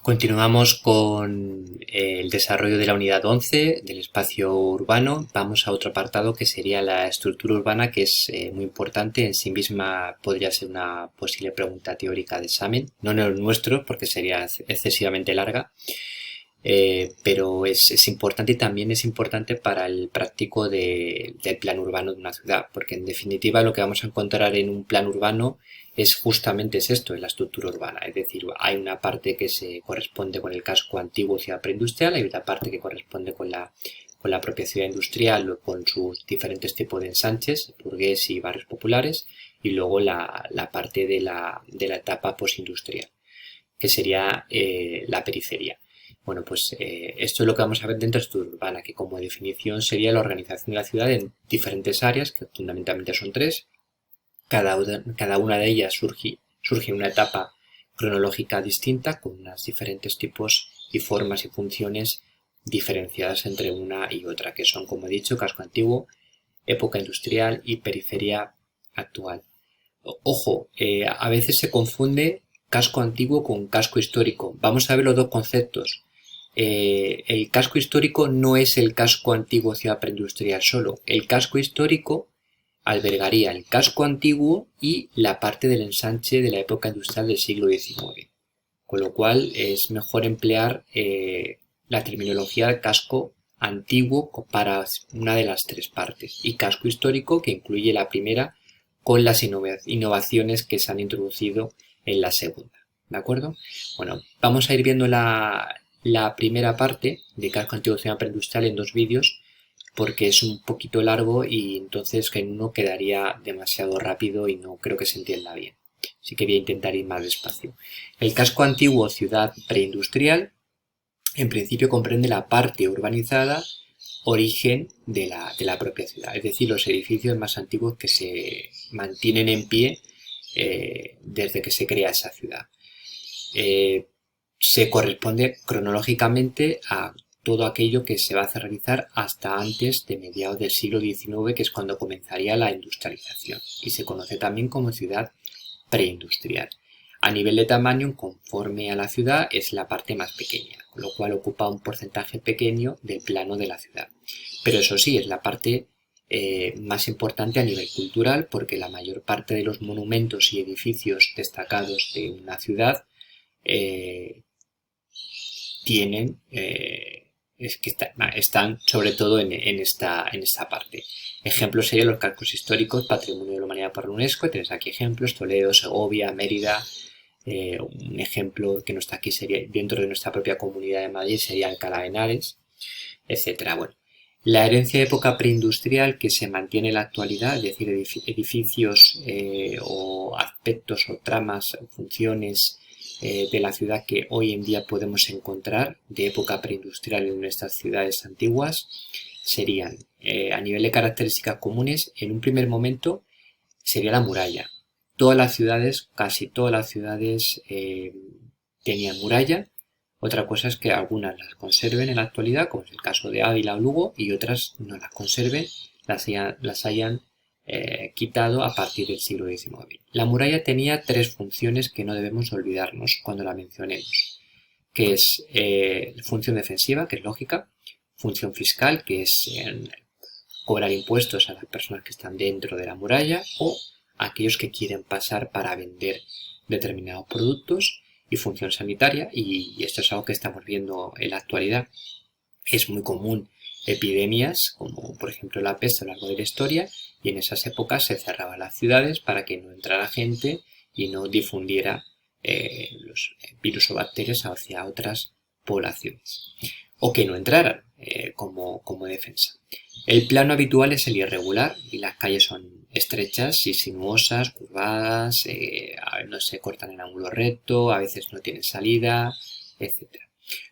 Continuamos con el desarrollo de la unidad 11 del espacio urbano. Vamos a otro apartado que sería la estructura urbana, que es muy importante. En sí misma podría ser una posible pregunta teórica de examen. No en el nuestro, porque sería excesivamente larga, pero es importante, y también es importante para el práctico del plan urbano de una ciudad, porque en definitiva lo que vamos a encontrar en un plan urbano es justamente esto, es la estructura urbana. Es decir, hay una parte que se corresponde con el casco antiguo ciudad preindustrial, hay otra parte que corresponde con la propia ciudad industrial o con sus diferentes tipos de ensanches, burgués y barrios populares, y luego la parte de la etapa postindustrial, que sería la periferia. Bueno, pues esto es lo que vamos a ver dentro de la estructura urbana, que como definición sería la organización de la ciudad en diferentes áreas, que fundamentalmente son tres. Cada una de ellas surge en una etapa cronológica distinta, con unos diferentes tipos y formas y funciones diferenciadas entre una y otra, que son, como he dicho, casco antiguo, época industrial y periferia actual. Ojo, a veces se confunde casco antiguo con casco histórico. Vamos a ver los dos conceptos. El casco histórico no es el casco antiguo ciudad preindustrial solo. El casco histórico albergaría el casco antiguo y la parte del ensanche de la época industrial del siglo XIX. Con lo cual es mejor emplear la terminología de casco antiguo para una de las tres partes, y casco histórico, que incluye la primera con las innovaciones que se han introducido en la segunda. ¿De acuerdo? Bueno, vamos a ir viendo la primera parte de casco antiguo preindustrial en dos vídeos, porque es un poquito largo y entonces en uno quedaría demasiado rápido y no creo que se entienda bien. Así que voy a intentar ir más despacio. El casco antiguo ciudad preindustrial en principio comprende la parte urbanizada origen de la propia ciudad, es decir, los edificios más antiguos que se mantienen en pie desde que se crea esa ciudad. Se corresponde cronológicamente a todo aquello que se va a realizar hasta antes de mediados del siglo XIX, que es cuando comenzaría la industrialización, y se conoce también como ciudad preindustrial. A nivel de tamaño, conforme a la ciudad, es la parte más pequeña, con lo cual ocupa un porcentaje pequeño del plano de la ciudad. Pero eso sí, es la parte más importante a nivel cultural, porque la mayor parte de los monumentos y edificios destacados de una ciudad tienen están sobre todo en esta parte. Ejemplos serían los cascos históricos, Patrimonio de la Humanidad por la UNESCO. Tenéis aquí ejemplos: Toledo, Segovia, Mérida. Un ejemplo que no está aquí sería dentro de nuestra propia Comunidad de Madrid, sería Alcalá de Henares, etcétera. Bueno, la herencia de época preindustrial que se mantiene en la actualidad, es decir, edificios o aspectos o tramas, funciones de la ciudad que hoy en día podemos encontrar de época preindustrial en nuestras ciudades antiguas, serían, a nivel de características comunes, en un primer momento sería la muralla. Todas las ciudades, casi todas las ciudades tenían muralla. Otra cosa es que algunas las conserven en la actualidad, como es el caso de Ávila o Lugo, y otras no las conserven, las hayan quitado a partir del siglo XIX. La muralla tenía tres funciones que no debemos olvidarnos cuando la mencionemos, que es función defensiva, que es lógica; función fiscal, que es cobrar impuestos a las personas que están dentro de la muralla o a aquellos que quieren pasar para vender determinados productos; y función sanitaria, y esto es algo que estamos viendo en la actualidad. Es muy común epidemias como por ejemplo la peste a lo largo de la historia, y en esas épocas se cerraban las ciudades para que no entrara gente y no difundiera los virus o bacterias hacia otras poblaciones, o que no entraran como defensa. El plano habitual es el irregular y las calles son estrechas y sinuosas, curvadas, no se cortan en ángulo recto, a veces no tienen salida, etc.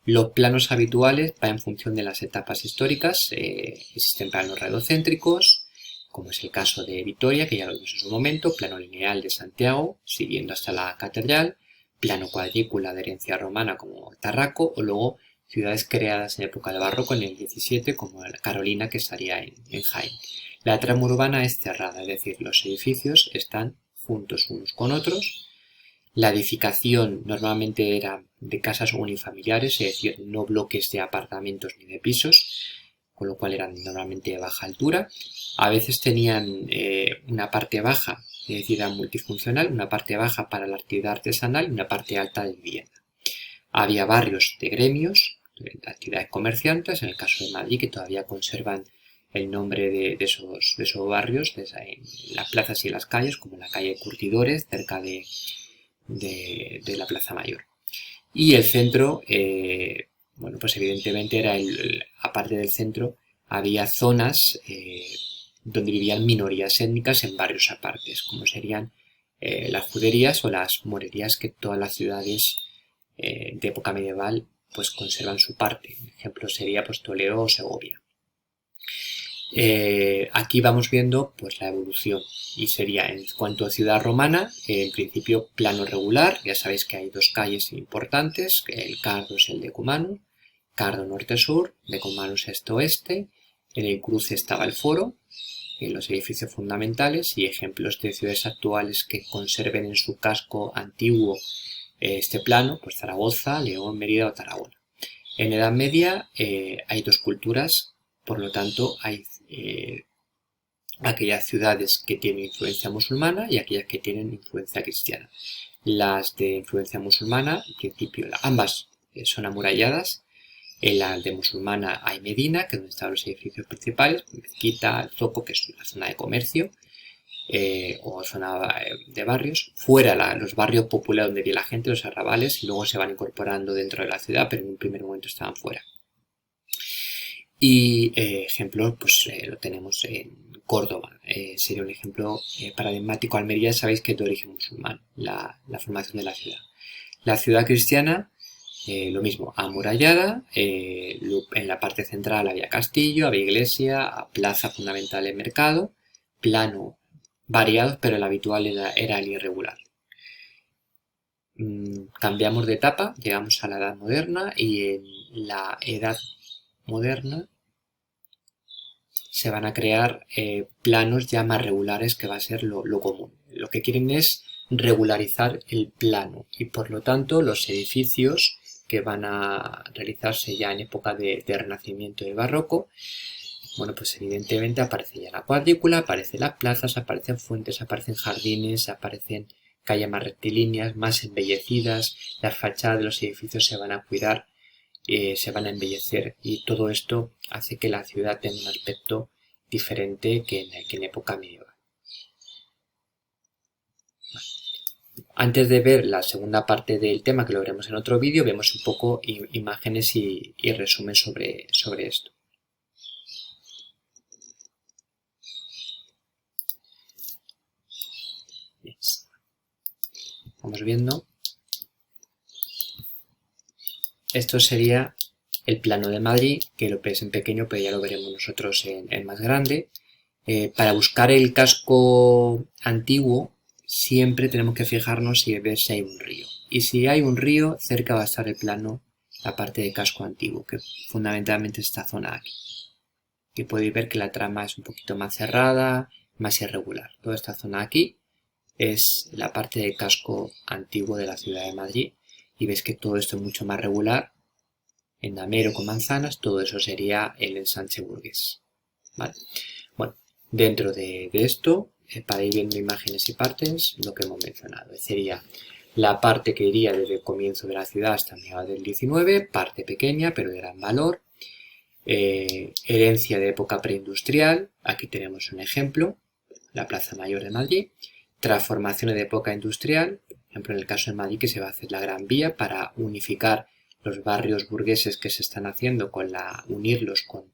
Los planos habituales van en función de las etapas históricas. Existen planos radiocéntricos, como es el caso de Vitoria, que ya lo vimos en su momento; plano lineal de Santiago, siguiendo hasta la catedral; plano cuadrícula de herencia romana, como Tarraco; o luego ciudades creadas en época de barroco en el 17, como la Carolina, que estaría en Jaén. La trama urbana es cerrada, es decir, los edificios están juntos unos con otros. La edificación normalmente era de casas unifamiliares, es decir, no bloques de apartamentos ni de pisos, con lo cual eran normalmente de baja altura. A veces tenían una parte baja, es decir, era multifuncional, una parte baja para la actividad artesanal y una parte alta de vivienda. Había barrios de gremios, de actividades comerciantes, en el caso de Madrid, que todavía conservan el nombre de esos barrios en las plazas y en las calles, como la calle Curtidores, cerca de la Plaza Mayor. Y el centro, bueno, pues evidentemente era aparte del centro, había zonas donde vivían minorías étnicas en barrios apartes, como serían las juderías o las morerías, que todas las ciudades de época medieval pues conservan su parte. Un ejemplo sería pues Toledo o Segovia. Aquí vamos viendo pues la evolución, y sería en cuanto a ciudad romana, en principio plano regular. Ya sabéis que hay dos calles importantes, el Cardo es el Decumanum, Cardo norte-sur, Decumanus este-oeste. En el cruce estaba el foro, en los edificios fundamentales, y ejemplos de ciudades actuales que conserven en su casco antiguo este plano, pues Zaragoza, León, Mérida o Tarragona. En Edad Media hay dos culturas, por lo tanto hay aquellas ciudades que tienen influencia musulmana y aquellas que tienen influencia cristiana. Las de influencia musulmana, en principio ambas son amuralladas. En la de musulmana hay Medina, que es donde están los edificios principales, Mezquita, el Zoco, que es la zona de comercio, o zona de barrios. Fuera los barrios populares donde vive la gente, los arrabales, y luego se van incorporando dentro de la ciudad, pero en un primer momento estaban fuera. Y ejemplos, pues lo tenemos en Córdoba. Sería un ejemplo paradigmático. Almería, sabéis que es de origen musulmán, la formación de la ciudad. La ciudad cristiana, lo mismo, amurallada. En la parte central había castillo, había iglesia, plaza fundamental de mercado, plano variados, pero el habitual era el irregular. Cambiamos de etapa, llegamos a la Edad Moderna, y en la Edad Moderna se van a crear planos ya más regulares, que va a ser lo común. Lo que quieren es regularizar el plano, y por lo tanto los edificios que van a realizarse ya en época de Renacimiento y Barroco, bueno, pues evidentemente aparece ya la cuadrícula, aparecen las plazas, aparecen fuentes, aparecen jardines, aparecen calles más rectilíneas, más embellecidas, las fachadas de los edificios se van a cuidar, se van a embellecer, y todo esto hace que la ciudad tenga un aspecto diferente que en época medieval. Antes de ver la segunda parte del tema, que lo veremos en otro vídeo, vemos un poco imágenes y resumen sobre esto. Vamos viendo. Esto sería el plano de Madrid, que lo ves en pequeño, pero ya lo veremos nosotros en más grande. Para buscar el casco antiguo, siempre tenemos que fijarnos si hay un río. Y si hay un río, cerca va a estar el plano, la parte de casco antiguo, que fundamentalmente es esta zona aquí. Que podéis ver que la trama es un poquito más cerrada, más irregular. Toda esta zona aquí es la parte de casco antiguo de la ciudad de Madrid, y ves que todo esto es mucho más regular. En Damero con manzanas, todo eso sería el ensanche burgués. ¿Vale? Bueno, dentro de esto, para ir viendo imágenes y partes, lo que hemos mencionado sería la parte que iría desde el comienzo de la ciudad hasta mediados del 19, parte pequeña pero de gran valor. Herencia de época preindustrial, aquí tenemos un ejemplo, la Plaza Mayor de Madrid. Transformaciones de época industrial, por ejemplo en el caso de Madrid, que se va a hacer la Gran Vía para unificar los barrios burgueses que se están haciendo, unirlos con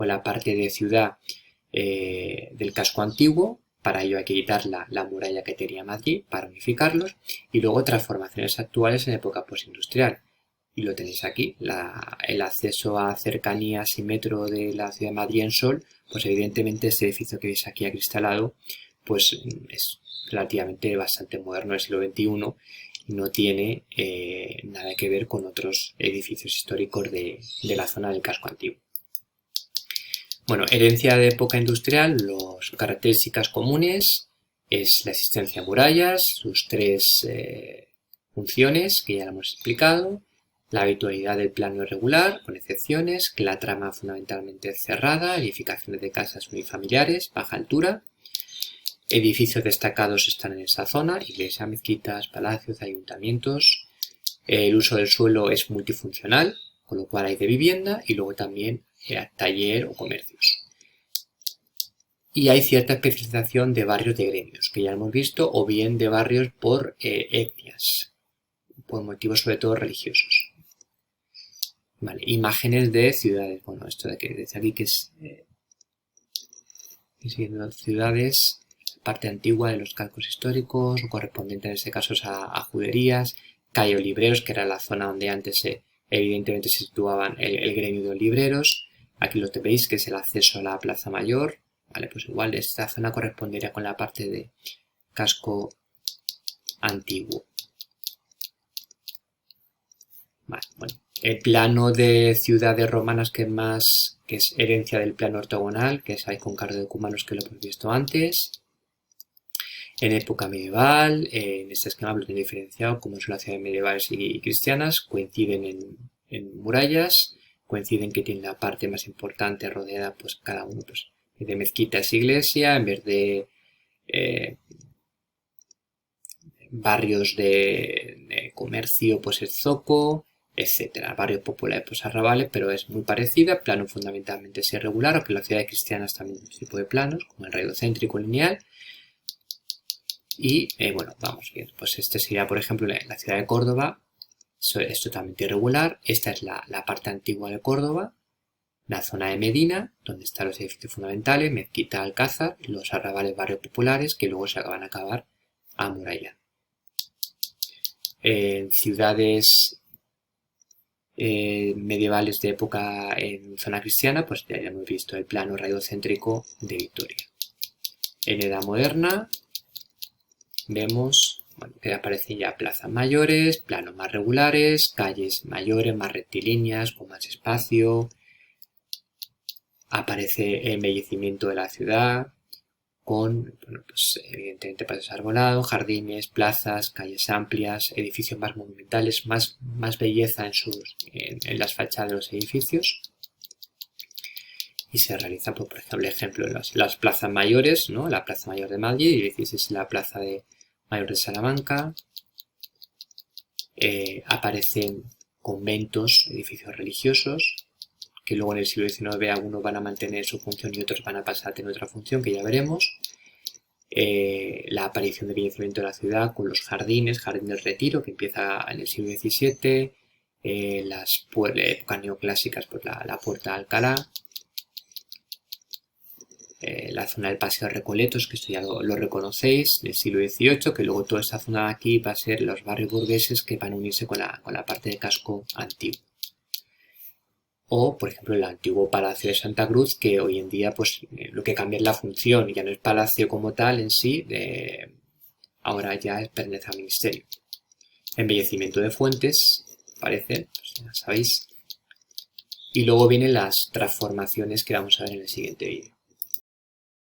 la parte de ciudad del casco antiguo. Para ello hay que quitar la muralla que tenía Madrid para unificarlos, y luego transformaciones actuales en época postindustrial. Y lo tenéis aquí, el acceso a cercanías y metro de la ciudad de Madrid en Sol, pues evidentemente este edificio que veis aquí acristalado, pues es relativamente bastante moderno, del siglo XXI, y no tiene nada que ver con otros edificios históricos de la zona del casco antiguo. Bueno, herencia de época industrial, las características comunes es la existencia de murallas, sus tres Funciones, que ya lo hemos explicado. La habitualidad del plano irregular, con excepciones, que la trama fundamentalmente es cerrada, edificaciones de casas unifamiliares, baja altura. Edificios destacados están en esa zona, iglesias, mezquitas, palacios, ayuntamientos. El uso del suelo es multifuncional, con lo cual hay de vivienda y luego también taller o comercios. Y hay cierta especialización de barrios de gremios, que ya hemos visto, o bien de barrios por etnias, por motivos sobre todo religiosos. Vale, imágenes de ciudades. Bueno, esto de que desde aquí que es ciudades, parte antigua de los cascos históricos, o correspondiente en este caso a juderías, calle Olivreros, que era la zona donde antes evidentemente se situaban el gremio de olivreros. Aquí lo que veis, que es el acceso a la Plaza Mayor. Vale, pues igual esta zona correspondería con la parte de casco antiguo. Vale, bueno. El plano de ciudades romanas que es herencia del plano ortogonal, que es ahí con carro de cumanos, que lo hemos visto antes. En época medieval, en este esquema lo tiene diferenciado, como son las ciudades medievales y cristianas, coinciden en murallas, coinciden que tienen la parte más importante rodeada, pues cada uno pues, de mezquita es iglesia, en vez de barrios de comercio, pues es zoco, etcétera. Barrios populares, pues arrabales, pero es muy parecida. Plano fundamentalmente es irregular, aunque las ciudades cristianas también hay un tipo de planos, como el radiocéntrico lineal. Y bueno, vamos bien. Pues este sería, por ejemplo, la ciudad de Córdoba. Es totalmente irregular. Esta es la parte antigua de Córdoba. La zona de Medina, donde están los edificios fundamentales, Mezquita, Alcázar, los arrabales, barrios populares, que luego se van a acabar amurallados. En ciudades medievales de época en zona cristiana, pues ya hemos visto el plano radiocéntrico de Vitoria. En edad moderna vemos que aparecen ya plazas mayores, planos más regulares, calles mayores, más rectilíneas, con más espacio. Aparece embellecimiento de la ciudad con, pues, evidentemente, paseos arbolados, jardines, plazas, calles amplias, edificios más monumentales, más belleza en las fachadas de los edificios. Y se realiza, pues, por ejemplo, las plazas mayores, ¿no? La Plaza Mayor de Madrid, y es la Plaza Mayor de Salamanca. Aparecen conventos, edificios religiosos, que luego en el siglo XIX algunos van a mantener su función y otros van a pasar a tener otra función, que ya veremos. La aparición del embellecimiento de la ciudad con los jardines del Retiro, que empieza en el siglo XVII, las épocas neoclásicas, pues la Puerta de Alcalá, la zona del Paseo de Recoletos, que esto ya lo reconocéis, del siglo XVIII, que luego toda esta zona de aquí va a ser los barrios burgueses que van a unirse con la parte de casco antiguo. O, por ejemplo, el antiguo Palacio de Santa Cruz, que hoy en día pues lo que cambia es la función, ya no es palacio como tal en sí, ahora ya pertenece al ministerio. Embellecimiento de fuentes, parece, pues ya sabéis. Y luego vienen las transformaciones que vamos a ver en el siguiente vídeo.